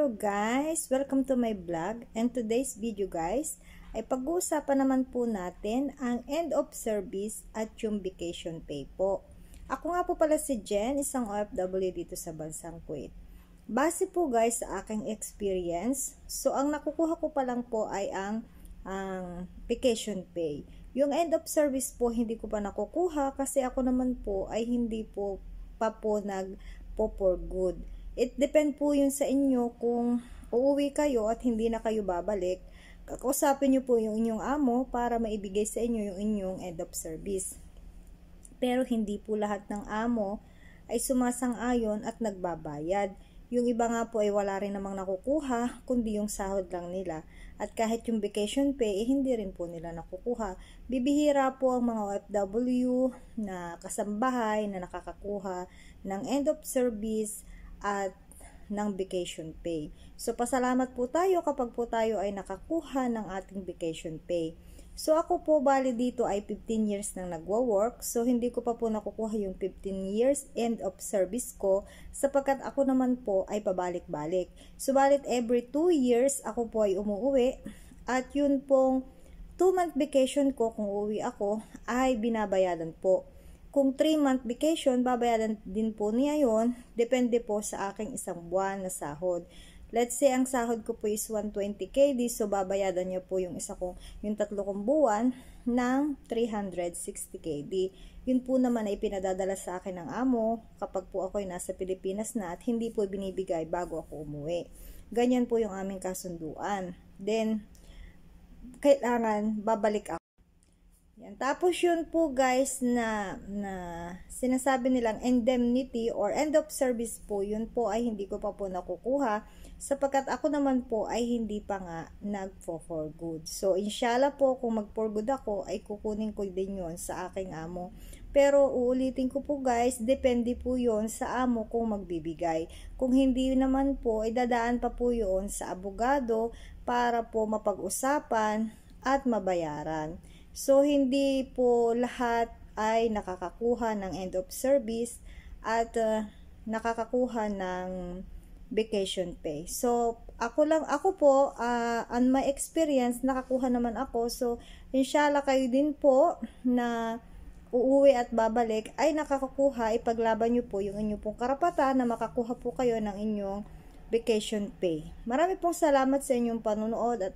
Hello guys! Welcome to my vlog, and today's video guys ay pag-uusapan naman po natin ang end of service at yung vacation pay po. Ako nga po pala si Jen, isang OFW dito sa bansang Kuwait. Base po guys sa aking experience, so ang nakukuha ko pa lang po ay ang vacation pay. Yung end of service po hindi ko pa nakukuha kasi ako naman po ay hindi po pa po for good. It depend po yun sa inyo kung uuwi kayo at hindi na kayo babalik. Kakausapin nyo po yung inyong amo para maibigay sa inyo yung inyong end of service. Pero hindi po lahat ng amo ay sumasang-ayon at nagbabayad. Yung iba nga po ay wala rin namang nakukuha, kundi yung sahod lang nila. At kahit yung vacation pay, hindi rin po nila nakukuha. Bibihira po ang mga OFW na kasambahay na nakakakuha ng end of service at ng vacation pay. So, pasalamat po tayo kapag po tayo ay nakakuha ng ating vacation pay. So, ako po bali dito ay 15 years nang nagwo-work. So, hindi ko pa po nakukuha yung 15 years end of service ko sapagkat ako naman po ay pabalik-balik. So, balit every 2 years ako po ay umuwi at yun pong 2-month vacation ko kung uuwi ako ay binabayaran po. Kung 3-month vacation, babayaran din po niya yun. Depende po sa aking isang buwan na sahod. Let's say, ang sahod ko po is 120 KD. So, babayaran niya po yung yung 3 kong buwan ng 360 KD. Yun po naman ay pinadadala sa akin ng amo kapag po ako ay nasa Pilipinas na at hindi po binibigay bago ako umuwi. Ganyan po yung aming kasunduan. Then, kailangan babalik ako. Yan. Tapos yun po guys na sinasabi nilang indemnity or end of service po, yun po ay hindi ko pa po nakukuha sapagkat ako naman po ay hindi pa nga for good. So inshallah po kung for good ako ay kukunin ko din yun sa aking amo. Pero uulitin ko po guys, depende po yun sa amo kung magbibigay. Kung hindi naman po, ay dadaan pa po yun sa abogado para po mapag-usapan at mabayaran. So, hindi po lahat ay nakakakuha ng end of service at nakakakuha ng vacation pay. So, ako po, on my experience, nakakuha naman ako. So, inshallah kayo din po na uuwi at babalik ay nakakakuha, ipaglaban nyo po yung inyong pong karapatan na makakuha po kayo ng inyong vacation pay. Marami pong salamat sa inyong panunood at